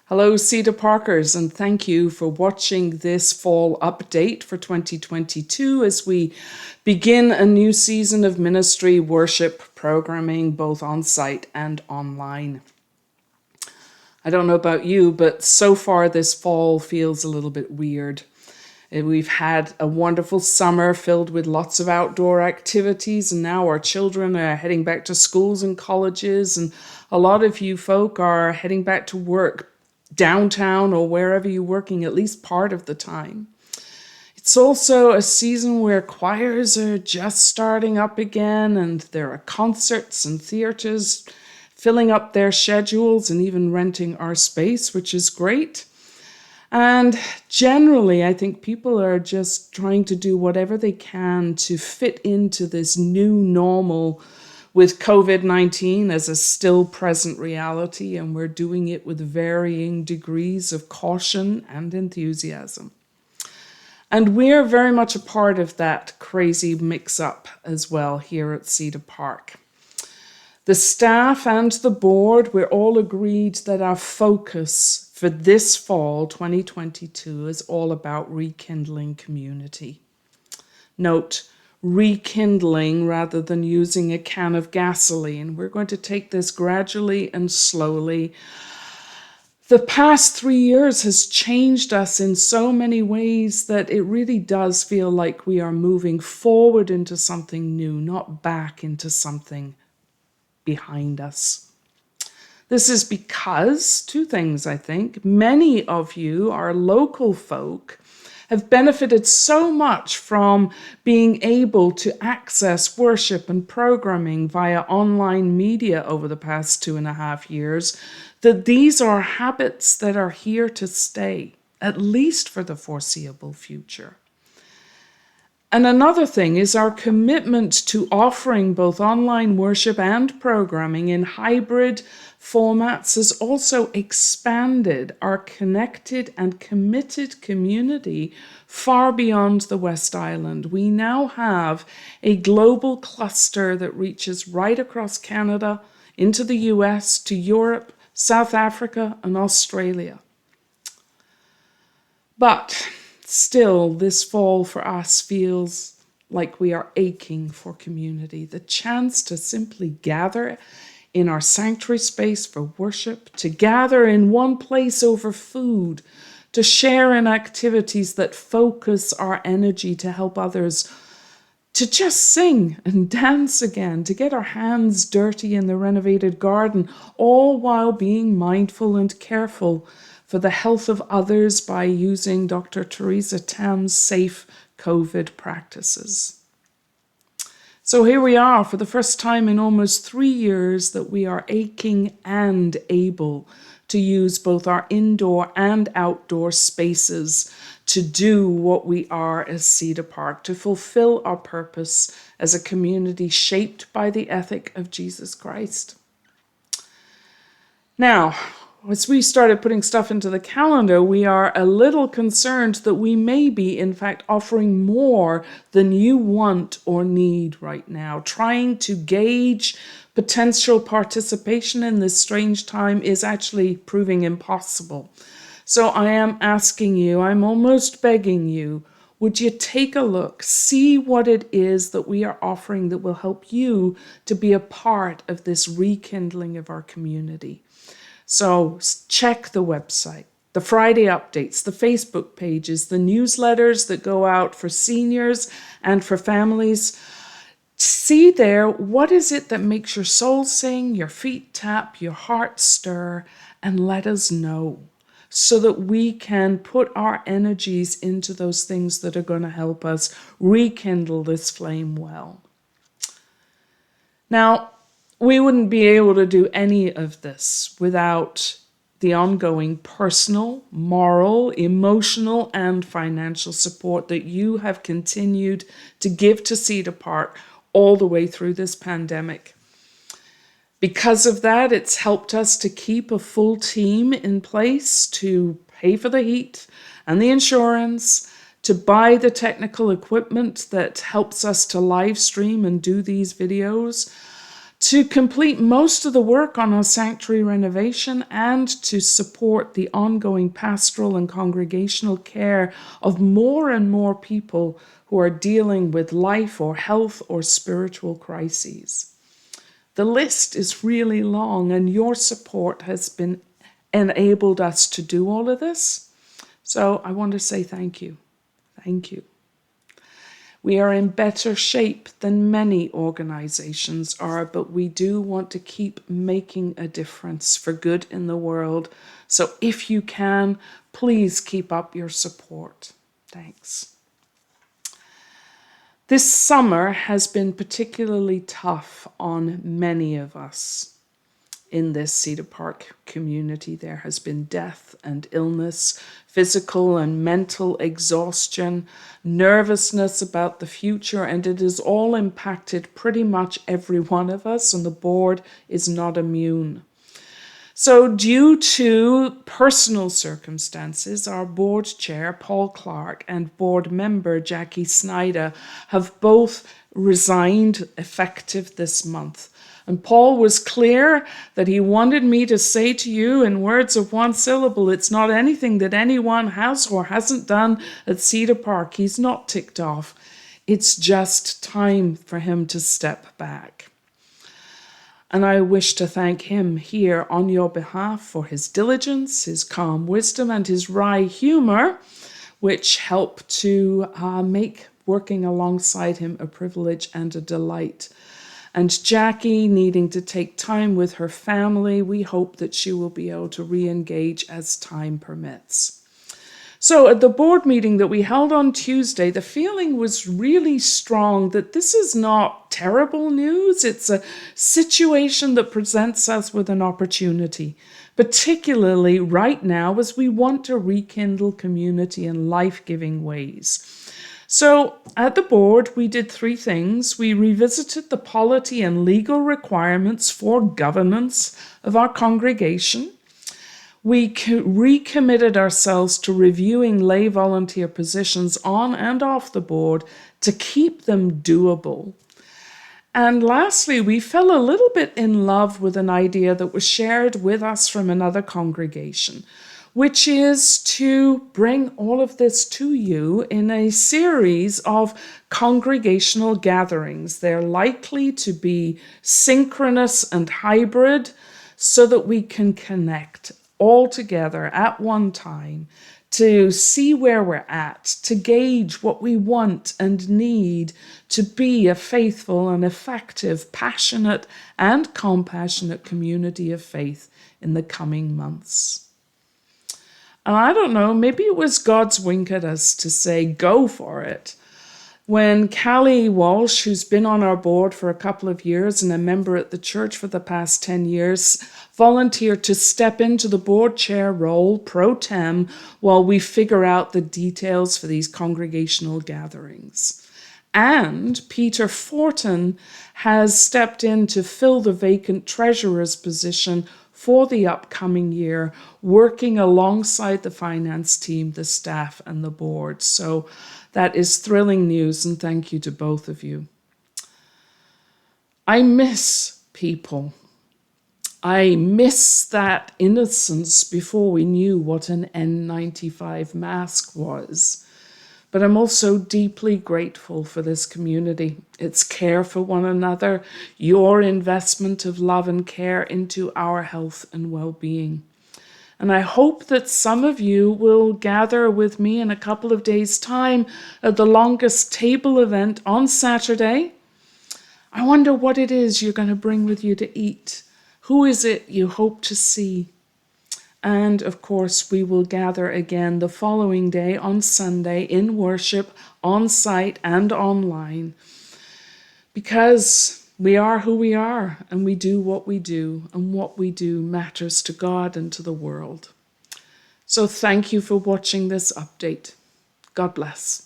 Hello, Cedar Parkers, and thank you for watching this fall update for 2022 as we begin a new season of ministry worship programming, both on site and online. I don't know about you, but so far this fall feels a little bit weird. We've had a wonderful summer filled with lots of outdoor activities, and now our children are heading back to schools and colleges, and a lot of you folk are heading back to work downtown or wherever you're working at least part of the time. It's also a season where choirs are just starting up again, and there are concerts and theaters filling up their schedules and even renting our space, which is great. And generally, I think people are just trying to do whatever they can to fit into this new normal with COVID-19 as a still present reality, and we're doing it with varying degrees of caution and enthusiasm. And we're very much a part of that crazy mix-up as well here at Cedar Park. The staff and the board, we're all agreed that our focus for this fall 2022 is all about rekindling community. Note, rekindling rather than using a can of gasoline. We're going to take this gradually and slowly. The past 3 years has changed us in so many ways that it really does feel like we are moving forward into something new, not back into something behind us. This is because, two things I think, many of you, our local folk, have benefited so much from being able to access worship and programming via online media over the past 2.5 years, that these are habits that are here to stay, at least for the foreseeable future. And another thing is our commitment to offering both online worship and programming in hybrid formats has also expanded our connected and committed community far beyond the West Island. We now have a global cluster that reaches right across Canada, into the US, to Europe, South Africa, and Australia. But still, this fall for us feels like we are aching for community, the chance to simply gather in our sanctuary space for worship, to gather in one place over food, to share in activities that focus our energy to help others, to just sing and dance again, to get our hands dirty in the renovated garden, all while being mindful and careful for the health of others by using Dr. Theresa Tam's safe COVID practices. So here we are for the first time in almost 3 years that we are aching and able to use both our indoor and outdoor spaces to do what we are as Cedar Park, to fulfill our purpose as a community shaped by the ethic of Jesus Christ. Now, as we started putting stuff into the calendar, we are a little concerned that we may be, in fact, offering more than you want or need right now. Trying to gauge potential participation in this strange time is actually proving impossible. So I am asking you, I'm almost begging you, would you take a look, see what it is that we are offering that will help you to be a part of this rekindling of our community? So check the website, the Friday updates, the Facebook pages, the newsletters that go out for seniors and for families. See there, what is it that makes your soul sing, your feet tap, your heart stir, and let us know so that we can put our energies into those things that are going to help us rekindle this flame well. Now, we wouldn't be able to do any of this without the ongoing personal, moral, emotional, and financial support that you have continued to give to Cedar Park all the way through this pandemic. Because of that, it's helped us to keep a full team in place to pay for the heat and the insurance, to buy the technical equipment that helps us to live stream and do these videos, to complete most of the work on our sanctuary renovation and to support the ongoing pastoral and congregational care of more and more people who are dealing with life or health or spiritual crises. The list is really long, and your support has been enabled us to do all of this. So I want to say thank you. Thank you. We are in better shape than many organizations are, but we do want to keep making a difference for good in the world. So if you can, please keep up your support. Thanks. This summer has been particularly tough on many of us. In this Cedar Park community, there has been death and illness, physical and mental exhaustion, nervousness about the future, and it has all impacted pretty much every one of us, and the board is not immune. So due to personal circumstances, our board chair, Paul Clark, and board member, Jackie Snyder, have both resigned effective this month. And Paul was clear that he wanted me to say to you in words of one syllable, it's not anything that anyone has or hasn't done at Cedar Park. He's not ticked off. It's just time for him to step back. And I wish to thank him here on your behalf for his diligence, his calm wisdom, and his wry humor, which help to make working alongside him a privilege and a delight. And Jackie needing to take time with her family, we hope that she will be able to re-engage as time permits. So at the board meeting that we held on Tuesday, the feeling was really strong that this is not terrible news. It's a situation that presents us with an opportunity, particularly right now as we want to rekindle community in life-giving ways. So at the board, we did three things. We revisited the polity and legal requirements for governance of our congregation. We recommitted ourselves to reviewing lay volunteer positions on and off the board to keep them doable. And lastly, we fell a little bit in love with an idea that was shared with us from another congregation, which is to bring all of this to you in a series of congregational gatherings. They're likely to be synchronous and hybrid so that we can connect all together at one time to see where we're at, to gauge what we want and need to be a faithful and effective, passionate and compassionate community of faith in the coming months. And I don't know, maybe it was God's wink at us to say, go for it. When Callie Walsh, who's been on our board for a couple of years and a member at the church for the past 10 years, volunteered to step into the board chair role pro tem while we figure out the details for these congregational gatherings. And Peter Fortin has stepped in to fill the vacant treasurer's position for the upcoming year, working alongside the finance team, the staff, and the board. So that is thrilling news, and thank you to both of you. I miss people. I miss that innocence before we knew what an N95 mask was. But I'm also deeply grateful for this community, its care for one another, your investment of love and care into our health and well-being. And I hope that some of you will gather with me in a couple of days' time at the longest table event on Saturday. I wonder what it is you're going to bring with you to eat. Who is it you hope to see? And of course, we will gather again the following day on Sunday in worship, on site and online. Because we are who we are, and we do what we do, and what we do matters to God and to the world. So thank you for watching this update. God bless.